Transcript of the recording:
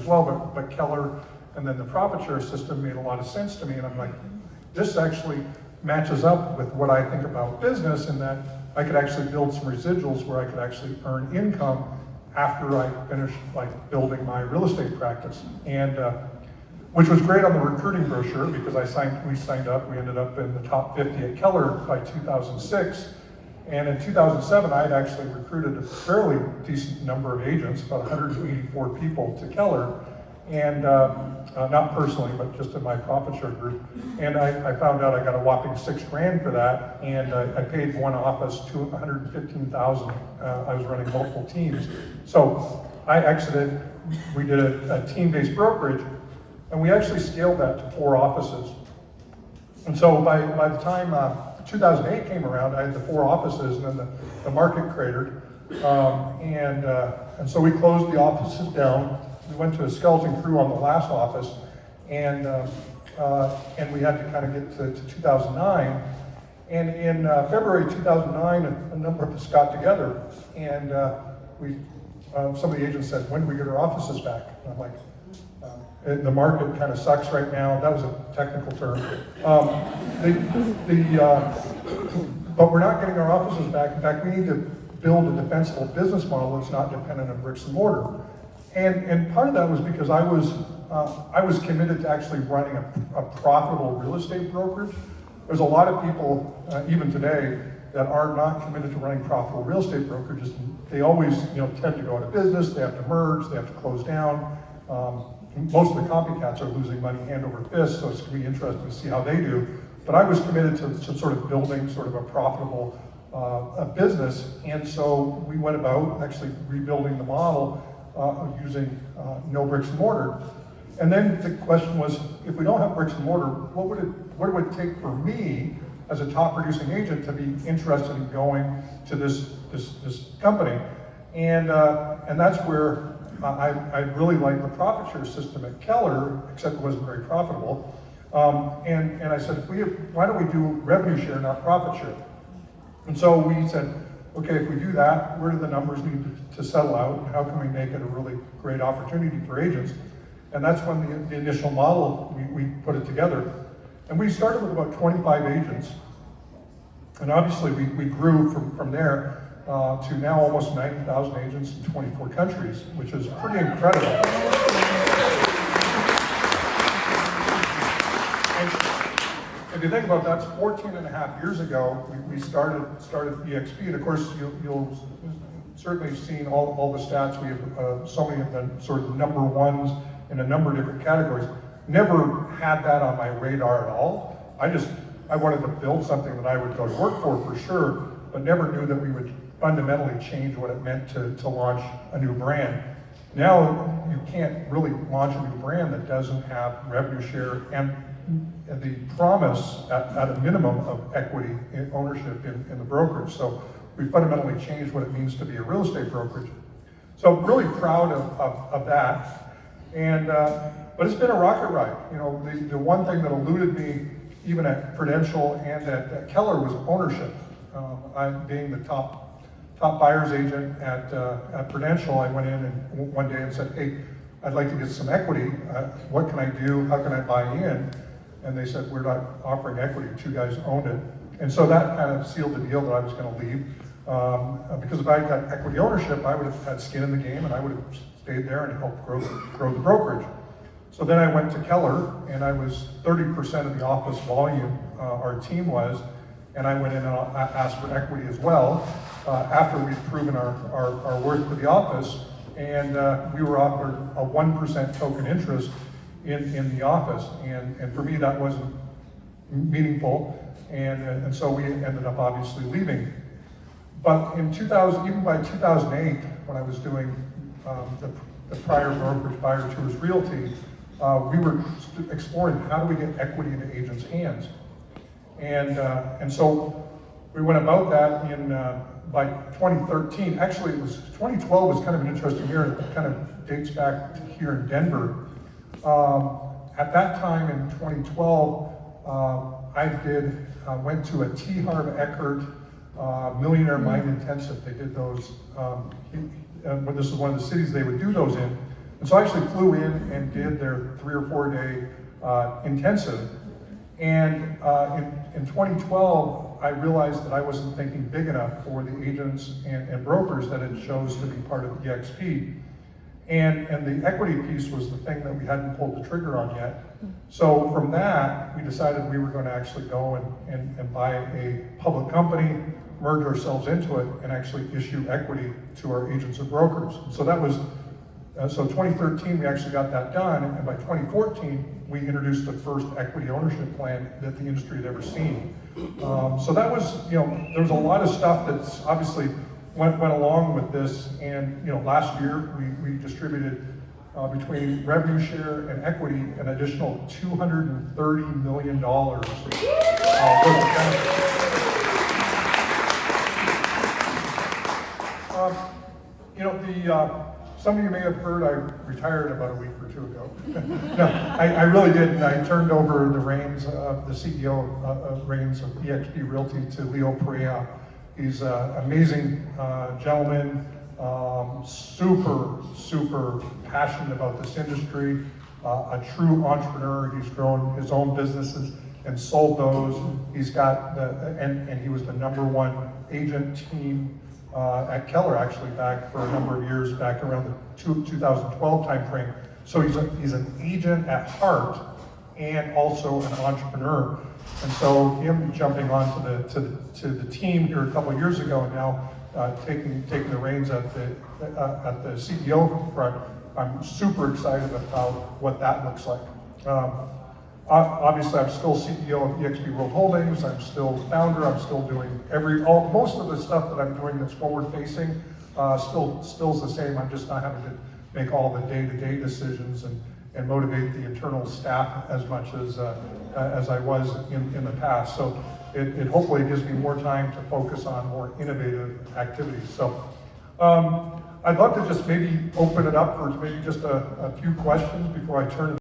as well, but Keller and then the profit share system made a lot of sense to me, and I'm like, this actually matches up with what I think about business, in that I could actually build some residuals where I could actually earn income after I finished like building my real estate practice. And which was great on the recruiting brochure, because we signed up, we ended up in the top 50 at Keller by 2006. And in 2007, I had actually recruited a fairly decent number of agents, about 184 people to Keller. And not personally, but just in my profit share group. And I found out I got a whopping $6 grand for that, and I paid one office $115,000. I was running multiple teams. So I exited, we did a team-based brokerage, and we actually scaled that to 4 offices. And so by the time 2008 came around, I had the 4 offices, and then the market cratered. And so we closed the offices down. We went to a skeleton crew on the last office, and we had to kind of get to 2009. And in February 2009, a number of us got together, and some of the agents said, when do we get our offices back? And I'm like, the market kind of sucks right now. That was a technical term. But we're not getting our offices back. In fact, we need to build a defensible business model that's not dependent on bricks and mortar. And part of that was because I was committed to actually running a profitable real estate brokerage. There's a lot of people, even today, that are not committed to running profitable real estate brokerages. They always, tend to go out of business. They have to merge. They have to close down. Most of the copycats are losing money hand over fist, so it's going to be interesting to see how they do. But I was committed to sort of building sort of a profitable business, and so we went about actually rebuilding the model using no bricks and mortar. And then the question was, if we don't have bricks and mortar, what would it take for me as a top producing agent to be interested in going to this company? And that's where I really liked the profit share system at Keller, except it wasn't very profitable. And I said, why don't we do revenue share, not profit share? And so we said, okay, if we do that, where do the numbers need to settle out? How can we make it a really great opportunity for agents? And that's when the initial model, we put it together. And we started with about 25 agents. And obviously we grew from there to now almost 90,000 agents in 24 countries, which is pretty incredible. If you think about that, it's 14 and a half years ago, we started Exp, and of course you'll certainly seen all the stats. We have so many of the sort of number ones in a number of different categories. Never had that on my radar at all. I wanted to build something that I would go to work for sure, but never knew that we would fundamentally change what it meant to launch a new brand. Now you can't really launch a new brand that doesn't have revenue share and the promise at a minimum of equity in ownership in the brokerage. So we fundamentally changed what it means to be a real estate brokerage. So I'm really proud of that. And but it's been a rocket ride. The one thing that eluded me even at Prudential and at Keller was ownership. I being the top buyer's agent at Prudential, I went in and one day and said, hey, I'd like to get some equity. What can I do? How can I buy in? And they said, we're not offering equity. 2 guys owned it. And so that kind of sealed the deal that I was going to leave. Because if I had got equity ownership, I would have had skin in the game, and I would have stayed there and helped grow the brokerage. So then I went to Keller, and I was 30% of the office volume, our team was, and I went in and asked for equity as well, after we'd proven our worth to the office, and we were offered a 1% token interest in the office, and for me that wasn't meaningful, and so we ended up obviously leaving. But in 2000, even by 2008, when I was doing the prior brokerage, Buyer Tours Realty, we were exploring how do we get equity into agents' hands, and so we went about that in by 2013. Actually, it was 2012 was kind of an interesting year. It kind of dates back to here in Denver. At that time in 2012, I went to a T. Harv Eckert Millionaire Mind Intensive. They did those, this is one of the cities they would do those in. And so I actually flew in and did their 3 or 4 day intensive. And in 2012, I realized that I wasn't thinking big enough for the agents and brokers that had chose to be part of EXP. And the equity piece was the thing that we hadn't pulled the trigger on yet. So from that, we decided we were going to actually go and buy a public company, merge ourselves into it, and actually issue equity to our agents and brokers. So that was, so 2013, we actually got that done, and by 2014, we introduced the first equity ownership plan that the industry had ever seen. So that was, there was a lot of stuff that's obviously went along with this, and last year we distributed between revenue share and equity an additional $230 million worth of benefits. Some of you may have heard I retired about a week or two ago. No, I really didn't. I turned over the reins of the CEO reins of Exp Realty to Leo Perea. He's an amazing gentleman, super passionate about this industry, a true entrepreneur. He's grown his own businesses and sold those. He's got and he was the #1 agent team at Keller, actually, back for a number of years, back around the 2012 timeframe. So he's an agent at heart and also an entrepreneur. And so him jumping onto the team here a couple of years ago, and now taking the reins at the CEO front, I'm super excited about what that looks like. Obviously, I'm still CEO of Exp World Holdings. I'm still founder. I'm still doing most of the stuff that I'm doing that's forward-facing. Still's the same. I'm just not having to make all the day-to-day decisions and motivate the internal staff as much as I was in the past. So it hopefully gives me more time to focus on more innovative activities. So I'd love to just maybe open it up for maybe just a few questions before I turn it